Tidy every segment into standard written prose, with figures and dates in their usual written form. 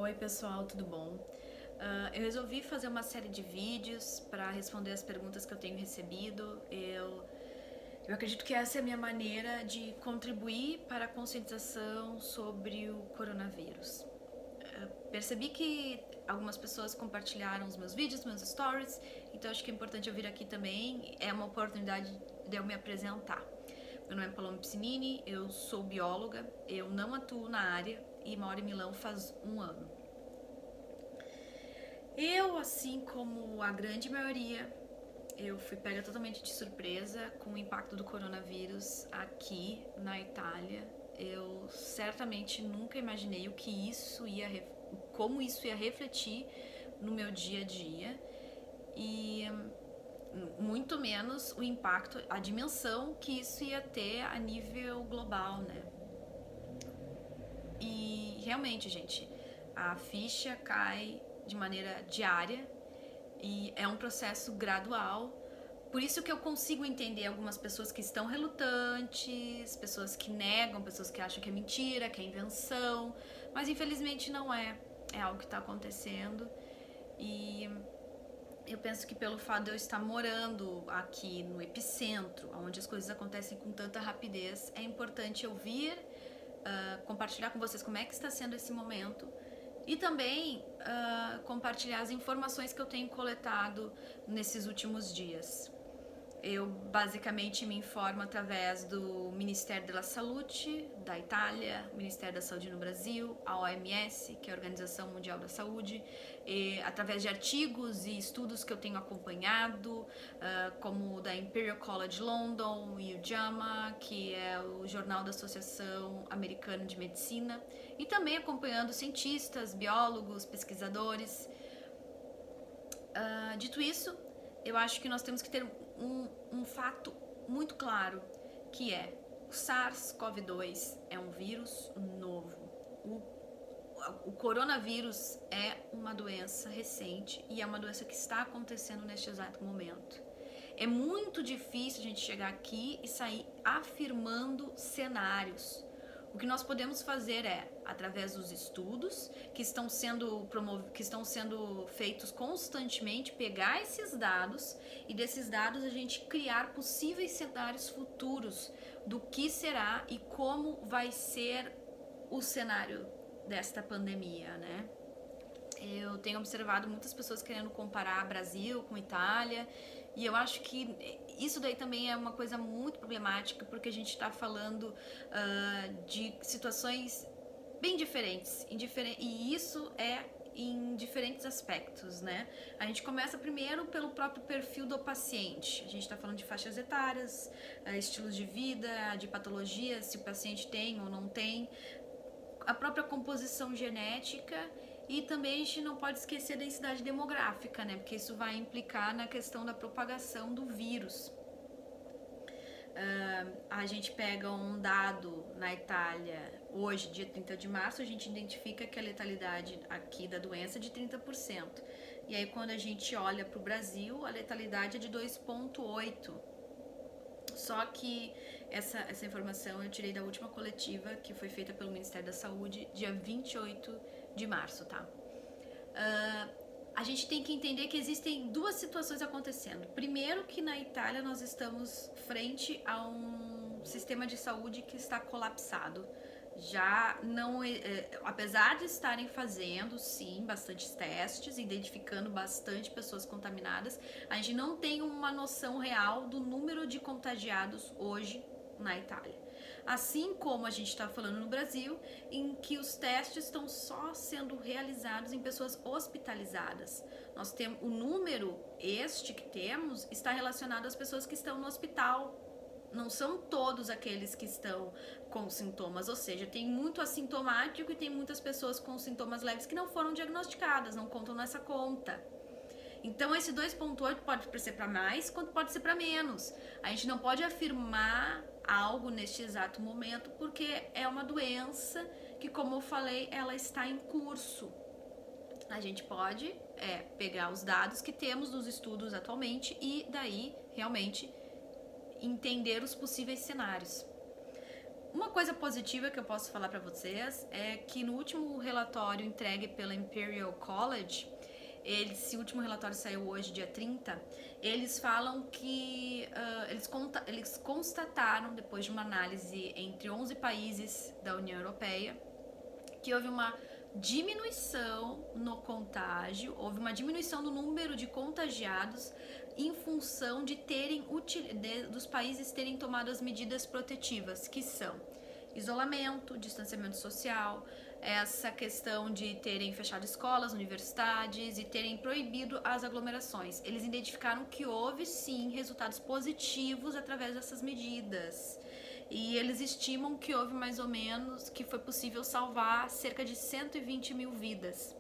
Oi pessoal, tudo bom? Eu resolvi fazer uma série de vídeos para responder as perguntas que eu tenho recebido. Eu acredito que essa é a minha maneira de contribuir para a conscientização sobre o coronavírus. Percebi que algumas pessoas compartilharam os meus vídeos, meus stories, então acho que é importante eu vir aqui também. É uma oportunidade de eu me apresentar. Meu nome é Paloma Piscinini, eu sou bióloga, eu não atuo na área e moro em Milão faz um ano. Eu, assim como a grande maioria, eu fui pega totalmente de surpresa com o impacto do coronavírus aqui na Itália. Eu certamente nunca imaginei como isso ia refletir no meu dia a dia e muito menos o impacto, a dimensão que isso ia ter a nível global, né? E realmente, gente, a ficha cai de maneira diária e é um processo gradual. Por isso que eu consigo entender algumas pessoas que estão relutantes, pessoas que negam, pessoas que acham que é mentira, que é invenção, mas infelizmente não é. É algo que está acontecendo e eu penso que pelo fato de eu estar morando aqui no epicentro, onde as coisas acontecem com tanta rapidez, é importante eu vir compartilhar com vocês como é que está sendo esse momento e também compartilhar as informações que eu tenho coletado nesses últimos dias. Eu basicamente me informo através do Ministério da Saúde da Itália, Ministério da Saúde no Brasil, a OMS, que é a Organização Mundial da Saúde, através de artigos e estudos que eu tenho acompanhado, como o da Imperial College London e o JAMA, que é o Jornal da Associação Americana de Medicina, e também acompanhando cientistas, biólogos, pesquisadores. Dito isso, eu acho que nós temos que ter um fato muito claro, que é o SARS-CoV-2 é um vírus novo. O coronavírus é uma doença recente e é uma doença que está acontecendo neste exato momento. É muito difícil a gente chegar aqui e sair afirmando cenários. O que nós podemos fazer é, através dos estudos que estão sendo feitos constantemente, pegar esses dados e desses dados a gente criar possíveis cenários futuros do que será e como vai ser o cenário desta pandemia, né? Eu tenho observado muitas pessoas querendo comparar Brasil com Itália e eu acho que isso daí também é uma coisa muito problemática porque a gente está falando de situações bem diferentes e isso é em diferentes aspectos, né? A gente começa primeiro pelo próprio perfil do paciente. A gente está falando de faixas etárias, estilos de vida, de patologias, se o paciente tem ou não tem, a própria composição genética e também a gente não pode esquecer a densidade demográfica, né? Porque isso vai implicar na questão da propagação do vírus. A gente pega um dado na Itália, hoje, dia 30 de março, a gente identifica que a letalidade aqui da doença é de 30%. E aí quando a gente olha para o Brasil, a letalidade é de 2,8%. Só que essa informação eu tirei da última coletiva que foi feita pelo Ministério da Saúde, dia 28 de março, tá? A gente tem que entender que existem duas situações acontecendo. Primeiro, que na Itália nós estamos frente a um sistema de saúde que está colapsado. Já não, apesar de estarem fazendo, sim, bastantes testes, identificando bastante pessoas contaminadas, a gente não tem uma noção real do número de contagiados hoje na Itália. Assim como a gente está falando no Brasil, em que os testes estão só sendo realizados em pessoas hospitalizadas. Nós temos o número que temos está relacionado às pessoas que estão no hospital. Não são todos aqueles que estão com sintomas, ou seja, tem muito assintomático e tem muitas pessoas com sintomas leves que não foram diagnosticadas, não contam nessa conta. Então esse 2,8 pode ser para mais, quanto pode ser para menos. A gente não pode afirmar algo neste exato momento porque é uma doença que, como eu falei, ela está em curso. A gente pode pegar os dados que temos nos estudos atualmente e daí realmente entender os possíveis cenários. Uma coisa positiva que eu posso falar para vocês é que no último relatório entregue pela Imperial College, esse último relatório saiu hoje, dia 30, eles falam que eles constataram, depois de uma análise entre 11 países da União Europeia, que houve uma diminuição no contágio, houve uma diminuição no número de contagiados em função de dos países terem tomado as medidas protetivas, que são isolamento, distanciamento social, essa questão de terem fechado escolas, universidades e terem proibido as aglomerações. Eles identificaram que houve sim resultados positivos através dessas medidas. E eles estimam que houve mais ou menos, que foi possível salvar cerca de 120 mil vidas.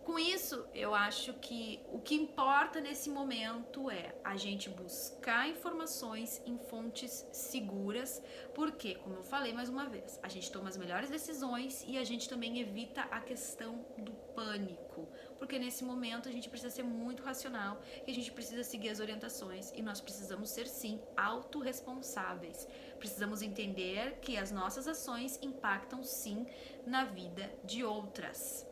Com isso, eu acho que o que importa nesse momento é a gente buscar informações em fontes seguras, porque, como eu falei mais uma vez, a gente toma as melhores decisões e a gente também evita a questão do pânico, porque nesse momento a gente precisa ser muito racional e a gente precisa seguir as orientações e nós precisamos ser, sim, autorresponsáveis. Precisamos entender que as nossas ações impactam, sim, na vida de outras.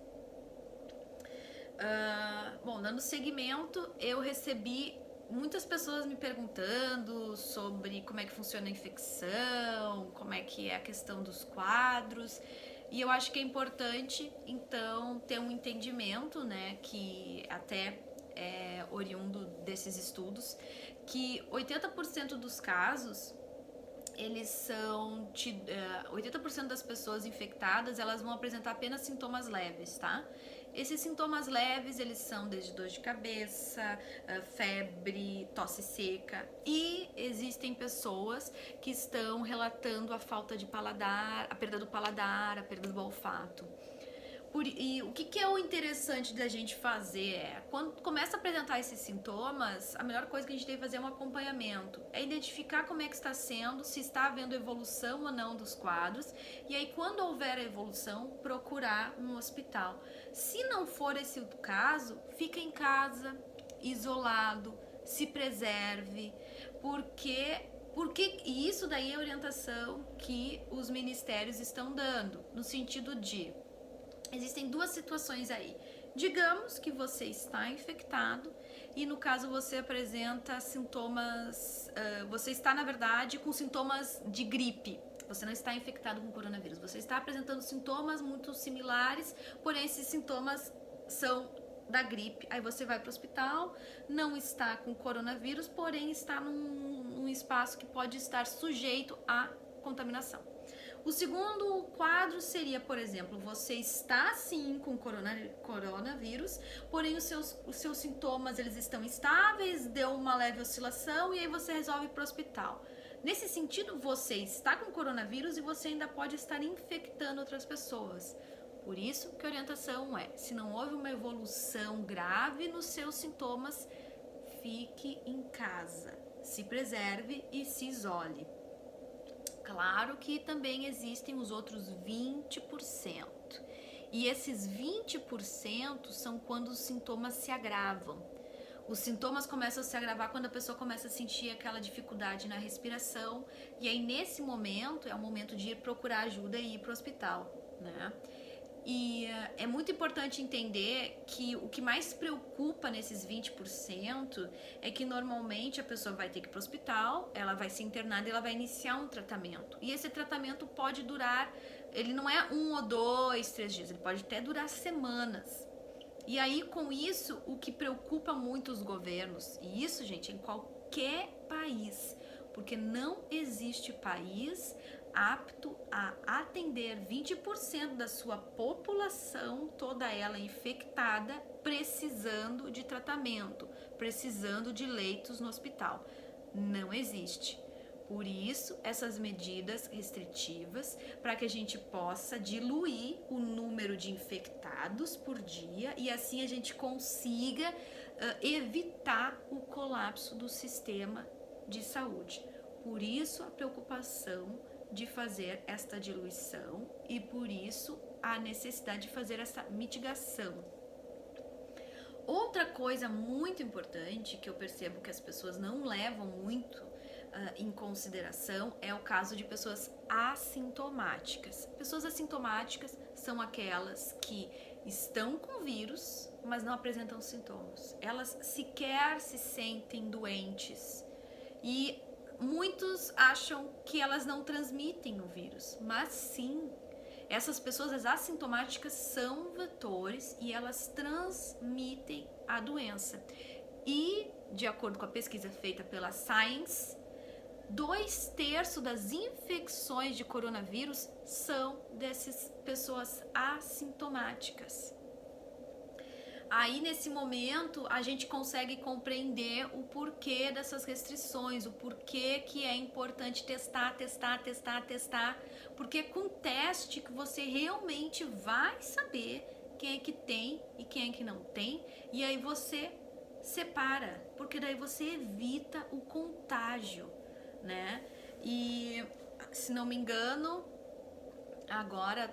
Bom, dando seguimento, eu recebi muitas pessoas me perguntando sobre como é que funciona a infecção, como é que é a questão dos quadros, e eu acho que é importante, então, ter um entendimento, né, que até é oriundo desses estudos, que 80% dos casos, eles são 80% das pessoas infectadas, elas vão apresentar apenas sintomas leves, tá? Esses sintomas leves, eles são desde dor de cabeça, febre, tosse seca, e existem pessoas que estão relatando a falta de paladar, a perda do paladar, a perda do olfato. E o que é o interessante da gente fazer é, quando começa a apresentar esses sintomas, a melhor coisa que a gente tem que fazer é um acompanhamento, é identificar como é que está sendo, se está havendo evolução ou não dos quadros, e aí quando houver a evolução, procurar um hospital. Se não for esse o caso, fica em casa, isolado, se preserve, e isso daí é a orientação que os ministérios estão dando, no sentido de existem duas situações aí. Digamos que você está infectado e no caso você apresenta sintomas, você está na verdade com sintomas de gripe. Você não está infectado com coronavírus, você está apresentando sintomas muito similares, porém esses sintomas são da gripe. Aí você vai para o hospital, não está com coronavírus, porém está num espaço que pode estar sujeito à contaminação. O segundo quadro seria, por exemplo, você está sim com coronavírus, porém os seus sintomas eles estão estáveis, deu uma leve oscilação e aí você resolve ir para o hospital. Nesse sentido, você está com coronavírus e você ainda pode estar infectando outras pessoas. Por isso que a orientação é, se não houve uma evolução grave nos seus sintomas, fique em casa, se preserve e se isole. Claro que também existem os outros 20%. E esses 20% são quando os sintomas se agravam. Os sintomas começam a se agravar quando a pessoa começa a sentir aquela dificuldade na respiração. E aí, nesse momento, é o momento de ir procurar ajuda e ir para o hospital, né? E é muito importante entender que o que mais preocupa nesses 20% é que normalmente a pessoa vai ter que ir para o hospital, ela vai ser internada e ela vai iniciar um tratamento. E esse tratamento pode durar, ele não é 1 ou 2, 3 dias, ele pode até durar semanas. E aí com isso, o que preocupa muito os governos, e isso, gente, em qualquer país, porque não existe país apto a atender 20% da sua população, toda ela infectada, precisando de tratamento, precisando de leitos no hospital. Não existe. Por isso, essas medidas restritivas, para que a gente possa diluir o número de infectados por dia e assim a gente consiga evitar o colapso do sistema de saúde. Por isso, a preocupação de fazer esta diluição e por isso a necessidade de fazer essa mitigação. Outra coisa muito importante que eu percebo que as pessoas não levam muito em consideração é o caso de pessoas assintomáticas. Pessoas assintomáticas são aquelas que estão com vírus, mas não apresentam sintomas. Elas sequer se sentem doentes. E muitos acham que elas não transmitem o vírus, mas sim. Essas pessoas, as assintomáticas, são vetores e elas transmitem a doença. E, de acordo com a pesquisa feita pela Science, 2/3 das infecções de coronavírus são dessas pessoas assintomáticas. Aí, nesse momento, a gente consegue compreender o porquê dessas restrições, o porquê que é importante testar, porque com teste que você realmente vai saber quem é que tem e quem é que não tem, e aí você separa, porque daí você evita o contágio, né? E, se não me engano, agora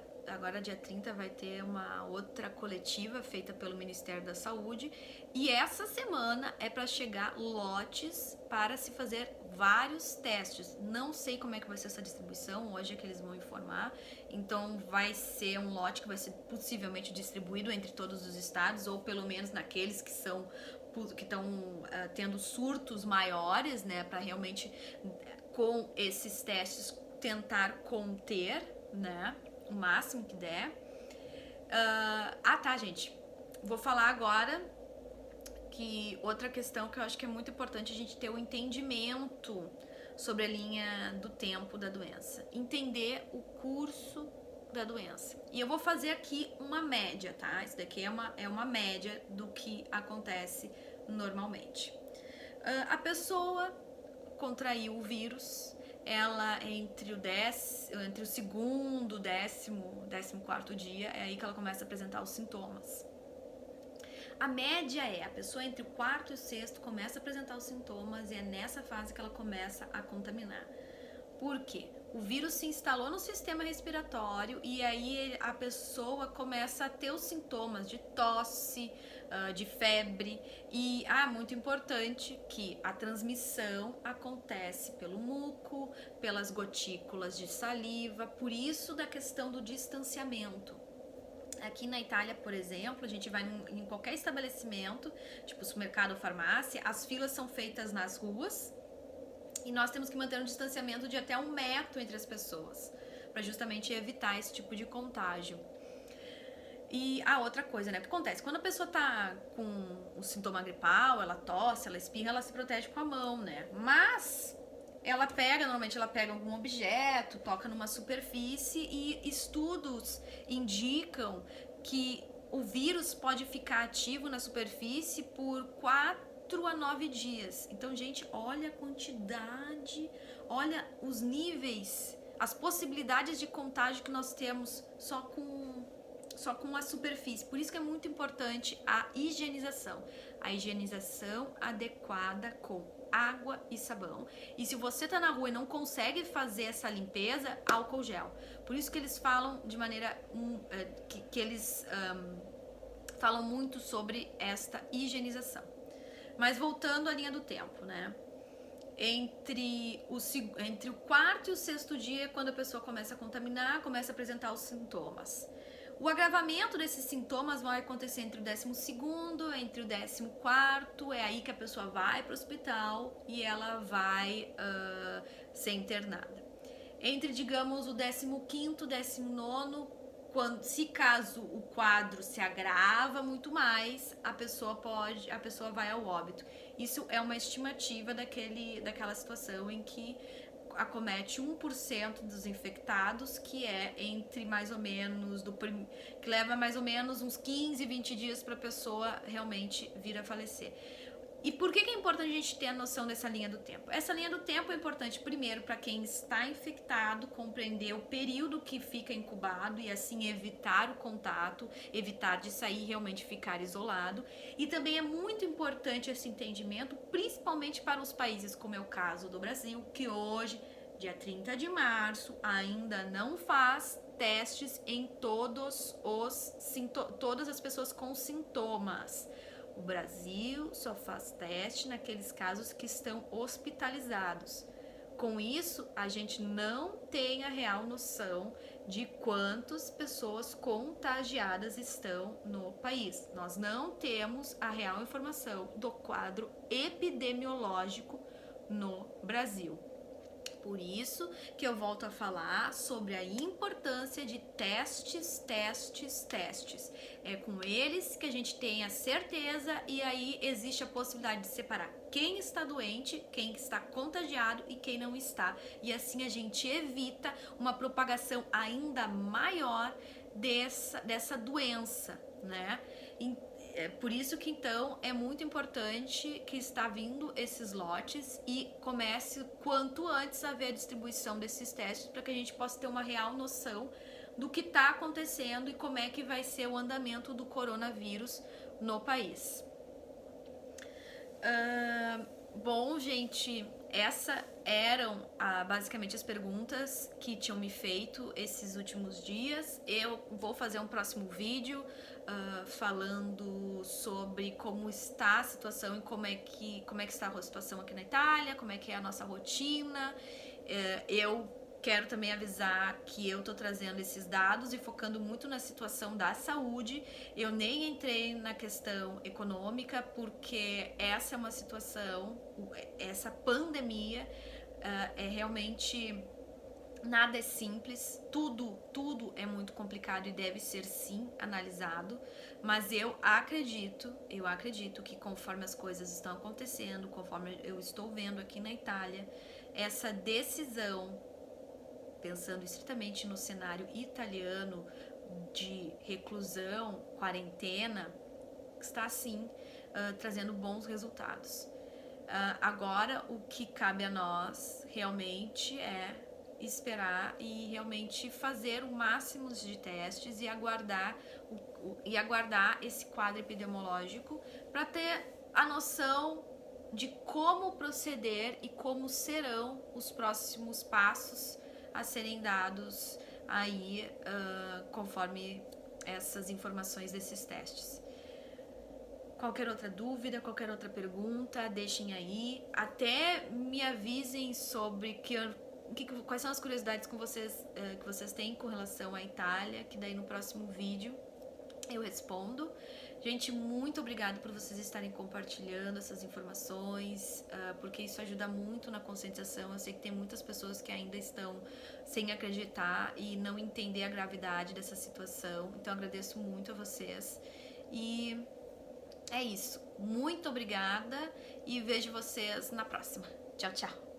dia 30 vai ter uma outra coletiva feita pelo Ministério da Saúde, e essa semana é para chegar lotes para se fazer vários testes. Não sei como é que vai ser essa distribuição, hoje é que eles vão informar. Então vai ser um lote que vai ser possivelmente distribuído entre todos os estados, ou pelo menos naqueles que estão tendo surtos maiores, né, para realmente com esses testes tentar conter, né, o máximo que der. Tá, gente, vou falar agora que outra questão que eu acho que é muito importante a gente ter o entendimento sobre a linha do tempo da doença, entender o curso da doença. E eu vou fazer aqui uma média, tá? Isso daqui é uma média do que acontece normalmente. A pessoa contraiu o vírus, ela entre o segundo, 14º dia, é aí que ela começa a apresentar os sintomas. A média a pessoa entre o 4º e o 6º começa a apresentar os sintomas, e é nessa fase que ela começa a contaminar. Por quê? O vírus se instalou no sistema respiratório e aí a pessoa começa a ter os sintomas de tosse, de febre, e muito importante que a transmissão acontece pelo muco, pelas gotículas de saliva, por isso da questão do distanciamento. Aqui na Itália, por exemplo, a gente vai em qualquer estabelecimento, tipo supermercado ou farmácia, as filas são feitas nas ruas, e nós temos que manter um distanciamento de até 1 metro entre as pessoas, para justamente evitar esse tipo de contágio. E a outra coisa, né? O que acontece? Quando a pessoa tá com um sintoma gripal, ela tosse, ela espirra, ela se protege com a mão, né? Mas normalmente ela pega algum objeto, toca numa superfície, e estudos indicam que o vírus pode ficar ativo na superfície por 4 a 9 dias. Então, gente, olha a quantidade, olha os níveis, as possibilidades de contágio que nós temos só com a superfície. Por isso que é muito importante a higienização adequada com água e sabão. E se você tá na rua e não consegue fazer essa limpeza, álcool gel. Por isso que eles falam de maneira que eles falam muito sobre esta higienização. Mas voltando à linha do tempo, né? Entre o 4º e o 6º dia, quando a pessoa começa a contaminar, começa a apresentar os sintomas. O agravamento desses sintomas vai acontecer entre o 12º, entre o 14º, é aí que a pessoa vai para o hospital e ela vai ser internada. Entre, digamos, o 15º, 19º, se caso o quadro se agrava muito mais, a pessoa vai ao óbito. Isso é uma estimativa daquela situação em que acomete 1% dos infectados, que é entre mais ou menos que leva mais ou menos uns 15, 20 dias para a pessoa realmente vir a falecer. E por que é importante a gente ter a noção dessa linha do tempo? Essa linha do tempo é importante, primeiro, para quem está infectado, compreender o período que fica incubado e assim evitar o contato, evitar de sair e realmente ficar isolado. E também é muito importante esse entendimento, principalmente para os países como é o caso do Brasil, que hoje, dia 30 de março, ainda não faz testes em todas as pessoas com sintomas. O Brasil só faz teste naqueles casos que estão hospitalizados. com isso, a gente não tem a real noção de quantas pessoas contagiadas estão no país. Nós não temos a real informação do quadro epidemiológico no Brasil. Por isso que eu volto a falar sobre a importância de testes. É com eles que a gente tem a certeza e aí existe a possibilidade de separar quem está doente, quem está contagiado e quem não está. E assim a gente evita uma propagação ainda maior dessa doença, né? É por isso que então é muito importante que está vindo esses lotes e comece quanto antes a haver a distribuição desses testes para que a gente possa ter uma real noção do que está acontecendo e como é que vai ser o andamento do coronavírus no país. Bom, gente, essas eram basicamente as perguntas que tinham me feito esses últimos dias. Eu vou fazer um próximo vídeo falando sobre como está a situação e como é que está a situação aqui na Itália, como é que é a nossa rotina. Eu quero também avisar que eu tô trazendo esses dados e focando muito na situação da saúde. Eu nem entrei na questão econômica, porque essa é uma situação, essa pandemia é realmente... Nada é simples, tudo é muito complicado e deve ser sim analisado, mas eu acredito que conforme as coisas estão acontecendo, conforme eu estou vendo aqui na Itália, essa decisão, pensando estritamente no cenário italiano de reclusão, quarentena, está sim trazendo bons resultados. Agora o que cabe a nós realmente é esperar e realmente fazer o máximo de testes e aguardar esse quadro epidemiológico para ter a noção de como proceder e como serão os próximos passos a serem dados aí conforme essas informações desses testes. Qualquer outra dúvida, qualquer outra pergunta, deixem aí. Até me avisem sobre quais são as curiosidades que vocês têm com relação à Itália, que daí no próximo vídeo eu respondo. Gente, muito obrigada por vocês estarem compartilhando essas informações, porque isso ajuda muito na conscientização. Eu sei que tem muitas pessoas que ainda estão sem acreditar e não entender a gravidade dessa situação. Então, agradeço muito a vocês. E é isso. Muito obrigada e vejo vocês na próxima. Tchau, tchau.